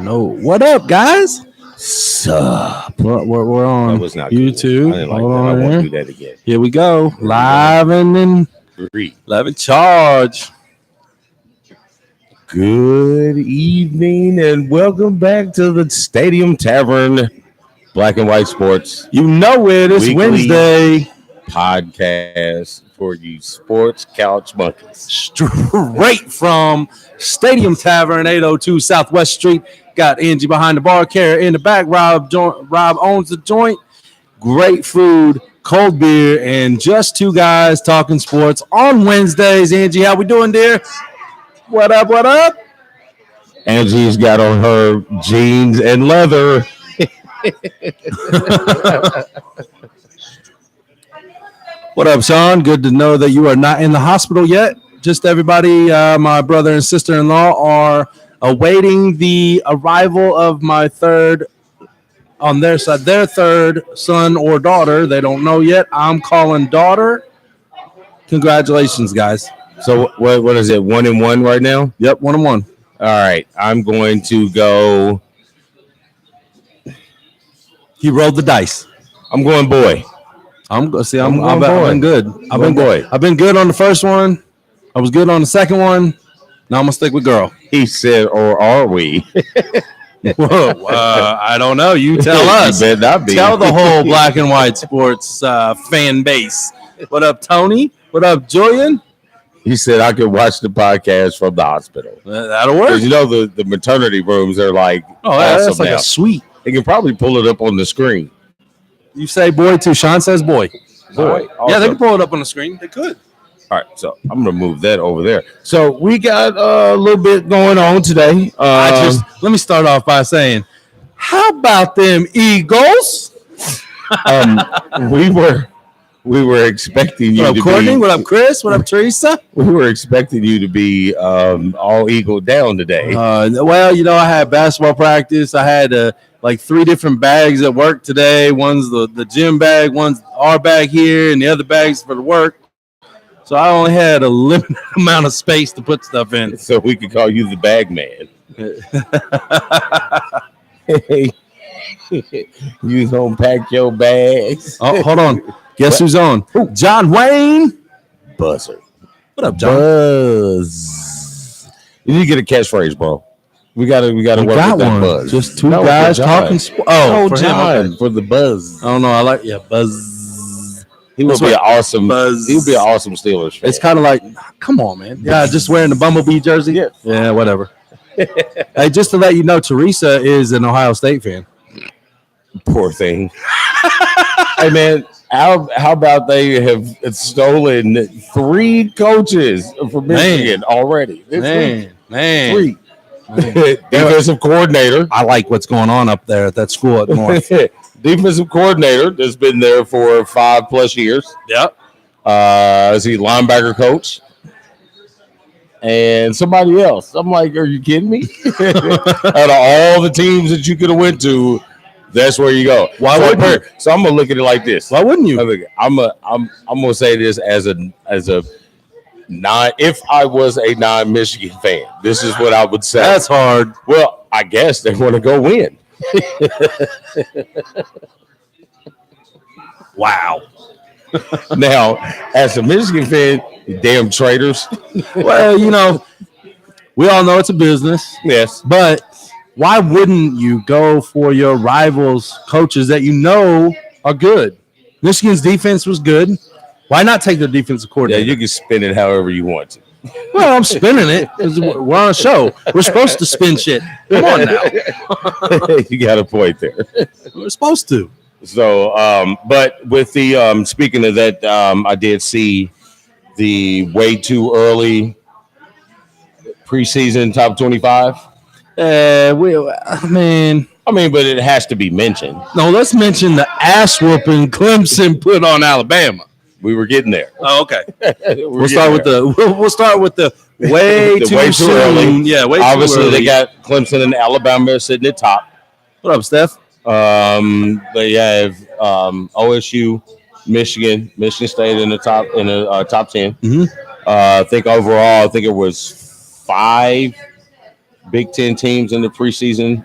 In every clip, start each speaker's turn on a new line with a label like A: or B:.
A: No. What up, guys? Sup? We're on
B: That was not
A: YouTube.
B: Cool. I didn't like that. I won't do that again.
A: Here we go. Live and in
B: 3.
A: live in charge.
B: Good evening and welcome back to the Stadium Tavern, Black and White Sports.
A: You know it. It's Wednesday.
B: Podcast for you sports couch monkeys.
A: Straight from Stadium Tavern, 802 Southwest Street. Got Angie behind the bar, Kara in the back. Rob owns the joint. Great food, cold beer, and just two guys talking sports on Wednesdays. Angie, how we doing, dear? What up, what up?
B: Angie's got on her jeans and leather.
A: What up, Sean? Good to know that you are not in the hospital yet. Just everybody, my brother and sister-in-law are awaiting the arrival of my third, on their side, their third son or daughter. They don't know yet. I'm calling daughter. Congratulations, guys.
B: So what is it, 1-1 right now?
A: Yep, 1-1.
B: All right, I'm going to go.
A: He rolled the dice.
B: I'm going boy.
A: I've been good. I've been good on the first one. I was good on the second one. Now I'm gonna stick with girl.
B: He said, or are we?
A: Whoa, I don't know. You tell us.
B: You better not be.
A: Tell the whole Black and White Sports fan base. What up, Tony? What up, Julian?
B: He said I could watch the podcast from the hospital.
A: That'll work.
B: Because you know the maternity rooms are like
A: that's like a suite.
B: They can probably pull it up on the screen.
A: You say boy too. Sean says boy.
B: Boy.
A: Awesome. Yeah, they can pull it up on the screen. They could.
B: All right, so I'm gonna move that over there. So we got a little bit going on today.
A: Let me start off by saying, how about them Eagles?
B: We were expecting you
A: to be. What up, Courtney? What up, Chris? What up, Teresa?
B: We were expecting you to be all Eagle down today.
A: Well, I had basketball practice. I had like 3 different bags at work today. One's the gym bag, one's our bag here, and the other bag's for the work. So I only had a limited amount of space to put stuff in.
B: So we could call you the bag man. You don't pack your bags.
A: Oh, hold on. Guess who's on? John Wayne.
B: Buzzer.
A: What up, John?
B: Buzz. You need to get a catchphrase, bro. We gotta work with that buzz.
A: Just two guys talking.
B: For John, for the buzz.
A: I don't know. I like buzz.
B: He would be an awesome
A: buzz.
B: He would be an awesome Steelers fan.
A: It's kind of like, come on, man. Yeah, just wearing the Bumblebee jersey. Yeah, whatever. Hey, just to let you know, Teresa is an Ohio State fan.
B: Poor thing. Hey, man. How about they have stolen 3 coaches from Michigan already?
A: Man.
B: 3. Defensive coordinator.
A: I like what's going on up there at that school at North.
B: Defensive coordinator that's been there for 5+ years.
A: Yep.
B: Is he linebacker coach? And somebody else. I'm like, are you kidding me? Out of all the teams that you could have went to, that's where you go.
A: Why wouldn't you?
B: So I'm gonna look at it like this.
A: Why wouldn't you?
B: I'm gonna say this as a non. If I was a non-Michigan fan, this is what I would say.
A: That's hard.
B: Well, I guess they want to go win.
A: Wow.
B: Now, as a Michigan fan, you damn traitors.
A: Well, we all know it's a business.
B: Yes,
A: but why wouldn't you go for your rivals' coaches that you know are good? Michigan's defense was good. Why not take their defensive coordinator?
B: Yeah, you can spin it however you want to.
A: Well, I'm spinning it because we're on a show. We're supposed to spin shit. Come on now.
B: You got a point there.
A: We're supposed to.
B: So, but with the speaking of that, I did see the way too early preseason top 25.
A: But
B: it has to be mentioned.
A: No, let's mention the ass whooping Clemson put on Alabama.
B: We were getting there.
A: Oh, okay. We'll start with the way too soon.
B: Early.
A: Yeah, way
B: Obviously,
A: too early.
B: they got Clemson and Alabama sitting at top.
A: What up, Steph?
B: They have OSU, Michigan State in the top 10.
A: Mm-hmm.
B: I think overall, it was 5 Big Ten teams in the preseason.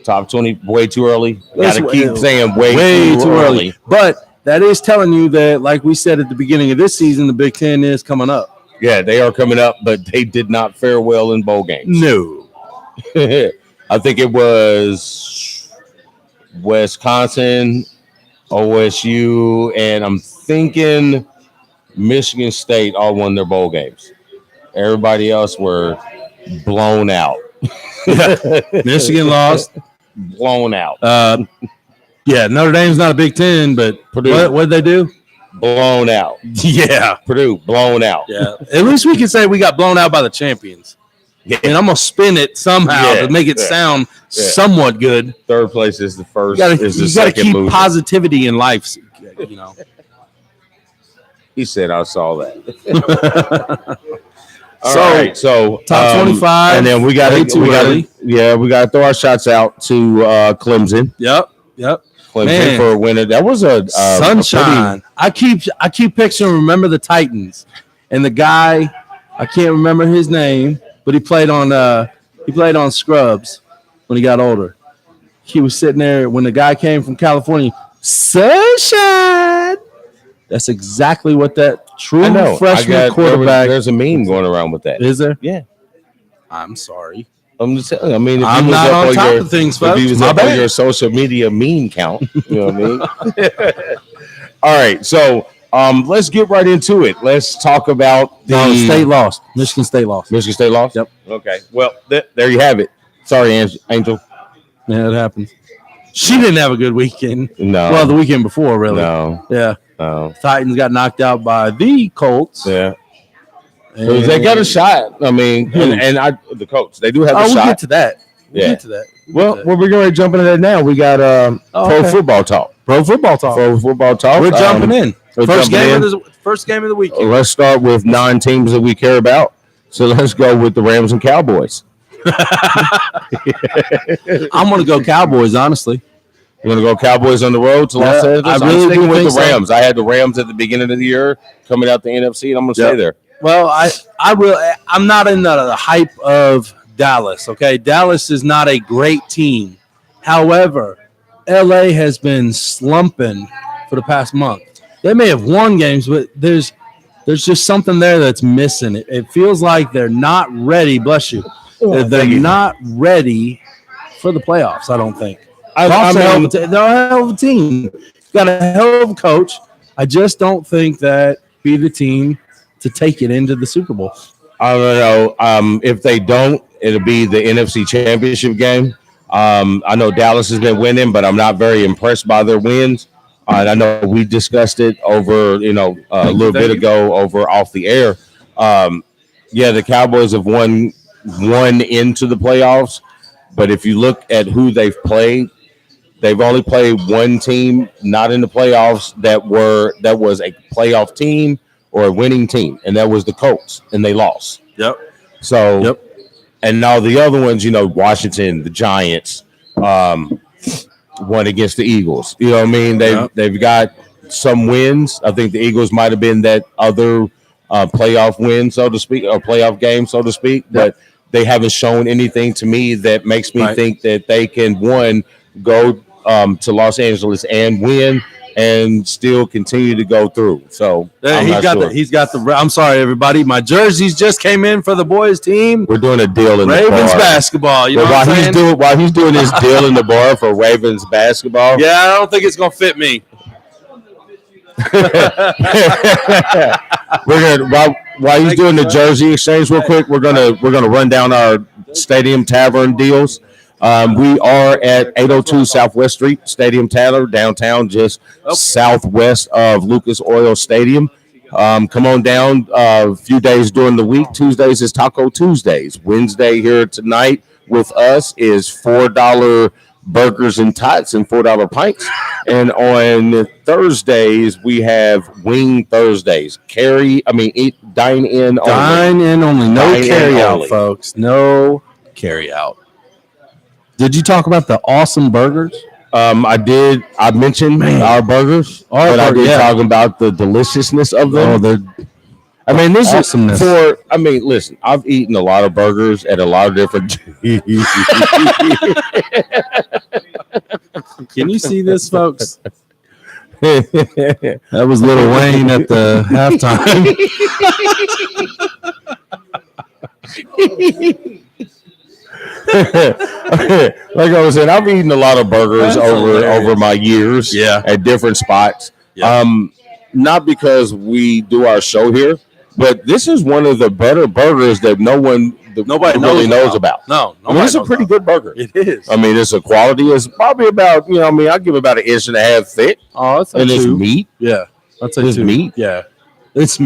B: Top 20 way too early. Got to keep saying way too early.
A: But that is telling you that, like we said at the beginning of this season, the Big Ten is coming up.
B: Yeah, they are coming up, but they did not fare well in bowl games.
A: No.
B: I think it was Wisconsin, OSU, and I'm thinking Michigan State all won their bowl games. Everybody else were blown out.
A: Michigan lost.
B: Blown out.
A: Yeah, Notre Dame's not a Big Ten, but Purdue, what did they do?
B: Blown out.
A: Yeah.
B: Purdue, blown out.
A: Yeah. At least we can say we got blown out by the champions. Yeah. And I'm going to spin it somehow to make it sound somewhat good.
B: Third place is the first.
A: You got to keep positivity in life, you know.
B: He said I saw that. All right, so
A: top 25,
B: and then we got to throw our shots out to Clemson.
A: Yep.
B: Clemson for a winner. That was a
A: sunshine. I keep picturing. Remember the Titans, and the guy, I can't remember his name, but he played on Scrubs when he got older. He was sitting there when the guy came from California. Sunshine. That's exactly what that true freshman quarterback.
B: There's a meme going around with that.
A: Is there?
B: Yeah.
A: I'm sorry.
B: I'm just telling you. I mean, if
A: I'm not on top of things, folks.
B: If you was up on your social media meme count, you know what I mean? All right, so let's get right into it. Let's talk about the
A: state lost. Michigan State lost.
B: Michigan State lost?
A: Yep.
B: Okay. Well, there you have it. Sorry, Angel.
A: Yeah, it happens. She didn't have a good weekend.
B: No.
A: Well, the weekend before, really.
B: No.
A: Yeah.
B: No.
A: Titans got knocked out by the Colts.
B: Yeah. They got a shot. I mean, the Colts, they do have a shot.
A: We'll get to that.
B: Well, we're going to jump into that now. We got Pro Football Talk.
A: Pro Football Talk.
B: We're
A: jumping in. First game of the weekend.
B: Let's start with 9 teams that we care about. So let's go with the Rams and Cowboys.
A: I'm going to go Cowboys, honestly.
B: You're going to go Cowboys on the road to Los Angeles?
A: I'm sticking
B: with the Rams. I had the Rams at the beginning of the year coming out the NFC, and I'm going to stay there.
A: Well, I'm not in the hype of Dallas, okay? Dallas is not a great team. However, LA has been slumping for the past month. They may have won games, but there's just something there that's missing. It feels like they're not ready, bless you. They're not ready for the playoffs, I don't think. They're a hell of a team. Got a hell of a coach. I just don't think that be the team to take it into the Super Bowl.
B: I don't know. If they don't, it'll be the NFC Championship game. I know Dallas has been winning, but I'm not very impressed by their wins. I know we discussed it over, a little bit ago over off the air. The Cowboys have won into the playoffs, but if you look at who they've played, they've only played one team not in the playoffs that was a playoff team or a winning team, and that was the Colts, and they lost.
A: Yep.
B: So, and now the other ones, Washington, the Giants, won against the Eagles. You know what I mean? They've got some wins. I think the Eagles might have been that other playoff win, so to speak, or playoff game, so to speak, but they haven't shown anything to me that makes me think that they can, go to Los Angeles and win and still continue to go through. So
A: he's got the. I'm sorry, everybody. My jerseys just came in for the boys' team.
B: We're doing a deal in
A: Ravens
B: the bar.
A: basketball. You know what I'm saying?
B: While he's doing his deal in the bar for Ravens basketball.
A: Yeah, I don't think it's gonna fit me.
B: We're gonna while he's doing the jersey exchange real quick. We're gonna run down our Stadium Tavern deals. We are at 802 Southwest Street, Stadium Tavern, downtown, just southwest of Lucas Oil Stadium. Come on down a few days during the week. Tuesdays is Taco Tuesdays. Wednesday here tonight with us is $4 burgers and tots and $4 pints. And on Thursdays, we have Wing Thursdays. Dine in only.
A: Dine in only. No carry out, folks. No carry out. Did you talk about the awesome burgers?
B: I did. I mentioned our burgers, but I did talking about the deliciousness of them. I mean, this
A: Awesomeness.
B: is for. I mean, listen, I've eaten a lot of burgers at a lot of different.
A: Can you see this, folks? That was Lil Wayne at the halftime.
B: Like I was saying, I've eaten a lot of burgers
A: That's hilarious.
B: over my years.
A: Yeah.
B: At different spots.
A: Yeah.
B: Not because we do our show here, but this is one of the better burgers that nobody really knows about.
A: No,
B: I mean, it's a pretty good burger.
A: It is.
B: I mean, it's a quality. It's probably about, I give about 1.5 inches thick.
A: Oh, it's
B: and it's meat.
A: Yeah, that's
B: It's meat.
A: Yeah, it's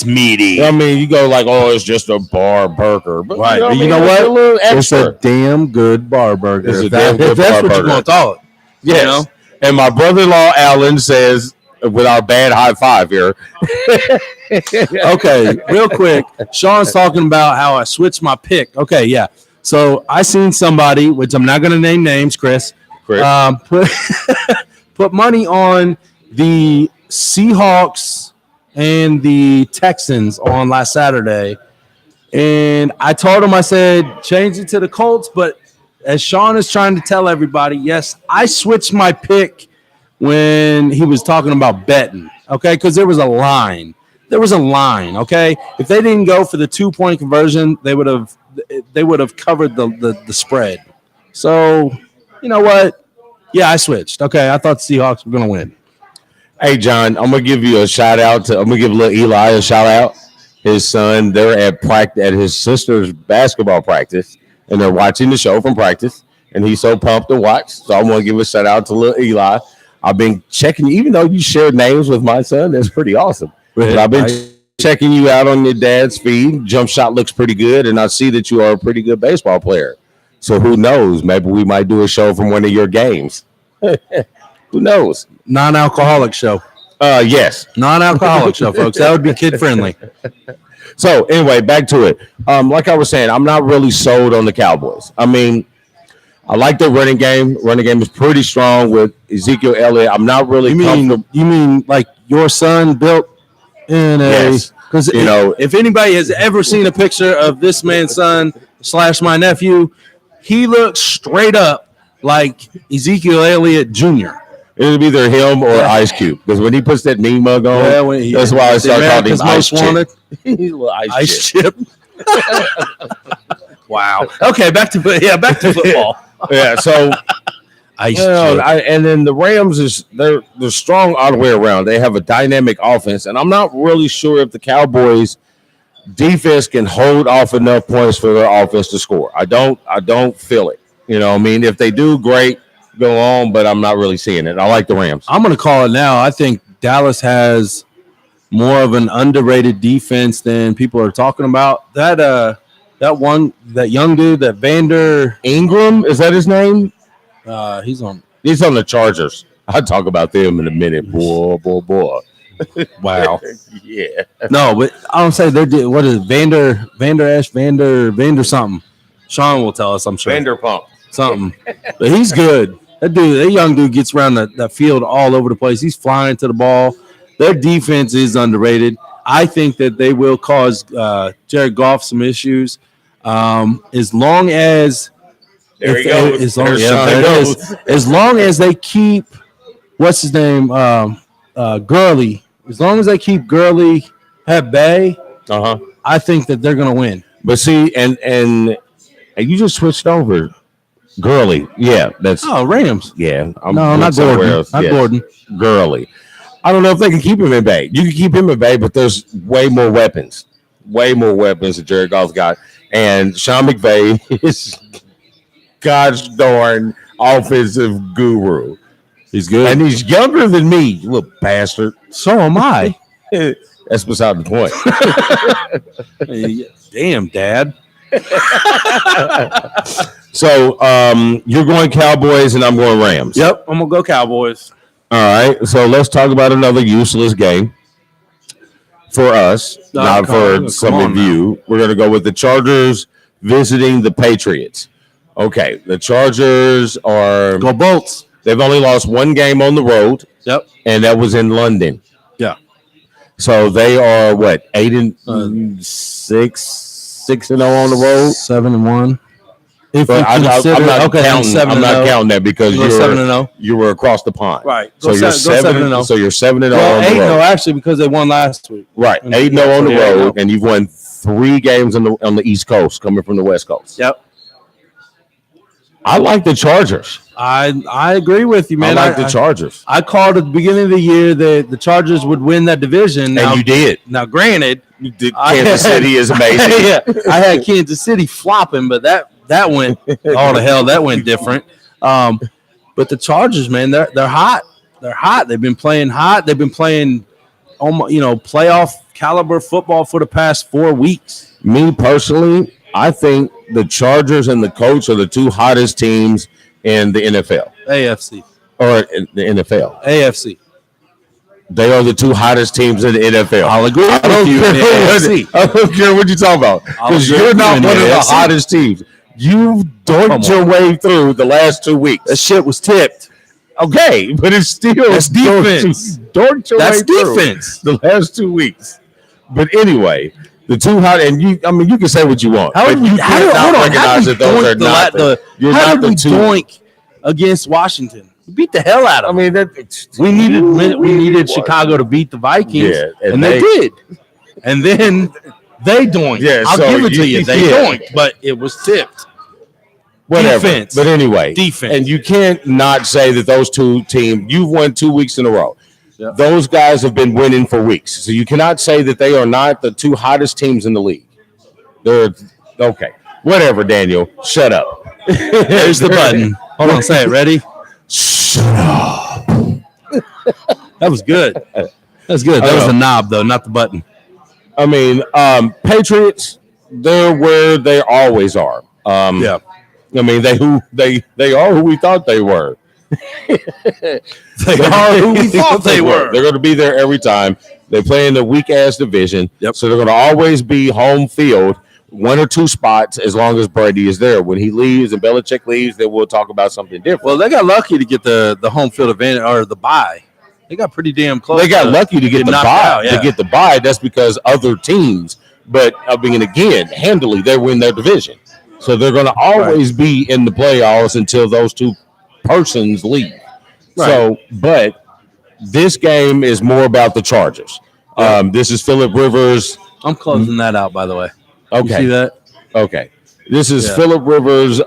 A: meaty.
B: I mean, you go like, oh, it's just a bar burger, but
A: Right.
B: You
A: You
B: know
A: know
B: what?
A: what?
B: A little
A: It's a
B: extra.
A: damn good bar burger.
B: It's a
A: If
B: damn good
A: that's
B: bar
A: what
B: burger.
A: you're going to call it.
B: Yes.
A: You know?
B: And my brother-in-law Alan says, with our bad high five here.
A: Okay, real quick. Sean's talking about how I switched my pick. Okay, yeah. So I seen somebody, which I'm not going to name names, Chris. Put money on the Seahawks and the Texans on last Saturday. And I told him, I said, change it to the Colts. But as Sean is trying to tell everybody, yes, I switched my pick when he was talking about betting, okay? Because there was a line. Okay? If they didn't go for the 2-point conversion, they would have covered the spread. So, you know what? Yeah, I switched. Okay, I thought the Seahawks were going to win.
B: Hey, John, I'm going to give you a shout out. I'm going to give little Eli a shout out. His son, they're at his sister's basketball practice, and they're watching the show from practice, and he's so pumped to watch. So I want to give a shout out to little Eli. I've been checking, even though you shared names with my son, that's pretty awesome. But I've been checking you out on your dad's feed. Jump shot looks pretty good, and I see that you are a pretty good baseball player. So who knows? Maybe we might do a show from one of your games. Who knows?
A: Non-alcoholic show.
B: Yes.
A: Non-alcoholic show, folks. That would be kid-friendly.
B: So anyway, back to it. Like I was saying, I'm not really sold on the Cowboys. I mean, I like their running game. Running game is pretty strong with Ezekiel Elliott. I'm not really comfortable.
A: You mean like your son built in a?
B: Yes.
A: Because if anybody has ever seen a picture of this man's son / my nephew, he looks straight up like Ezekiel Elliott Jr.
B: It'll be either him or Ice Cube, because when he puts that mean mug on, that's why I started calling him Ice Chip. He's a little Ice Chip.
A: Wow. Okay, back to football.
B: Yeah, so and then the Rams they're strong all the way around. They have a dynamic offense, and I'm not really sure if the Cowboys defense can hold off enough points for their offense to score. I don't feel it. I mean, if they do, great, go on, but I'm not really seeing it. I like the Rams.
A: I'm going to call it now. I think Dallas has more of an underrated defense than people are talking about. That young dude, that Vander
B: Ingram, is that his name?
A: He's on
B: the Chargers. I'll talk about them in a minute. Boy.
A: Wow.
B: Yeah.
A: No, but I don't say they're what is it? Vander something. Sean will tell us, I'm sure.
B: Vanderpump.
A: Something. But he's good. That young dude gets around that field all over the place. He's flying to the ball. Their defense is underrated. I think that they will cause Jared Goff some issues. As long as as long as they keep what's his name Gurley. As long as they keep Gurley at bay, I think that they're gonna win.
B: But see, and you just switched over. Gurley, yeah, that's
A: Rams.
B: Yeah,
A: not Gordon. Not Gordon.
B: Gurley. I don't know if they can keep him in bay. You can keep him in bay, but there's way more weapons that Jared Goff's got, and Sean McVay is God's darn offensive guru.
A: He's good,
B: and he's younger than me, you little bastard.
A: So am I.
B: That's beside the point.
A: Damn, Dad.
B: So you're going Cowboys and I'm going Rams.
A: Yep, I'm gonna go Cowboys.
B: All right, so let's talk about another useless game for us, not for some of you. We're gonna go with the Chargers visiting the Patriots. Okay, the Chargers are
A: go Bolts.
B: They've only lost one game on the road.
A: Yep,
B: and that was in London.
A: Yeah.
B: So they are what 8-6 on the road.
A: 7-1. If
B: But I'm not counting. I'm not counting that because you were across the pond.
A: Right.
B: So you're 7-0. So you're 7-0 on the road.
A: 8-0 actually because they won last week.
B: Right. 8-0 on the road, and you've won 3 games on the East Coast, coming from the West Coast.
A: Yep.
B: I like the Chargers.
A: I agree with you, man.
B: I like the Chargers.
A: I called at the beginning of the year that the Chargers would win that division.
B: And you did.
A: Now, granted,
B: Kansas City is amazing.
A: Yeah, I had Kansas City flopping, but that went all to hell. That went different. But the Chargers, man, they're hot. They're hot. They've been playing hot. They've been playing almost, playoff caliber football for the past 4 weeks.
B: Me personally, I think the Chargers and the Colts are the 2 hottest teams in the NFL.
A: AFC.
B: Or in the NFL.
A: AFC.
B: They are the 2 hottest teams in the NFL.
A: I'll agree with you.
B: I don't care what you talk about. Because you're not one of the hottest teams. You've dorked your way through the last 2 weeks.
A: That shit was tipped.
B: Okay, but it's still
A: that's defense.
B: Dorked your way
A: defense.
B: Through the last 2 weeks. But anyway, the 2 hot, and you can say what you want.
A: How did we
B: recognize that those are not the
A: doink against Washington? We beat the hell out of them.
B: I mean,
A: we needed Chicago to beat the Vikings, and they did. And then they doinked.
B: Yeah,
A: I'll give it to you. They doinked, but it was tipped.
B: Whatever.
A: Defense.
B: But anyway,
A: defense.
B: And you can't not say that those 2 teams, you've won 2 weeks in a row. Yep. Those guys have been winning for weeks. So you cannot say that they are not the 2 hottest teams in the league. They're okay. Whatever, Daniel. Shut up.
A: There's the button. Hold on, say it. Ready?
B: Shut up.
A: That was good. That was good. That was the knob, though, not the button.
B: I mean, Patriots, they're where they always are.
A: Yeah.
B: I mean, they are who we thought they were.
A: They are who we thought they were.
B: They're going to be there every time. They play in the weak ass division, so they're going to always be home field, 1 or 2 spots as long as Brady is there. When he leaves and Belichick leaves, then we'll talk about something different.
A: Well, they got lucky to get the home field advantage or the bye. They got pretty damn close.
B: They got lucky to get the bye.
A: Yeah.
B: To get the bye, that's because other teams. But I mean, again, handily they win their division. So they're going to always be in the playoffs until those 2 persons leave. Right. So, but this game is more about the Chargers. Yeah. This is Phillip Rivers.
A: I'm closing that out, by the way.
B: Okay.
A: You see that?
B: Okay. This is Phillip Rivers'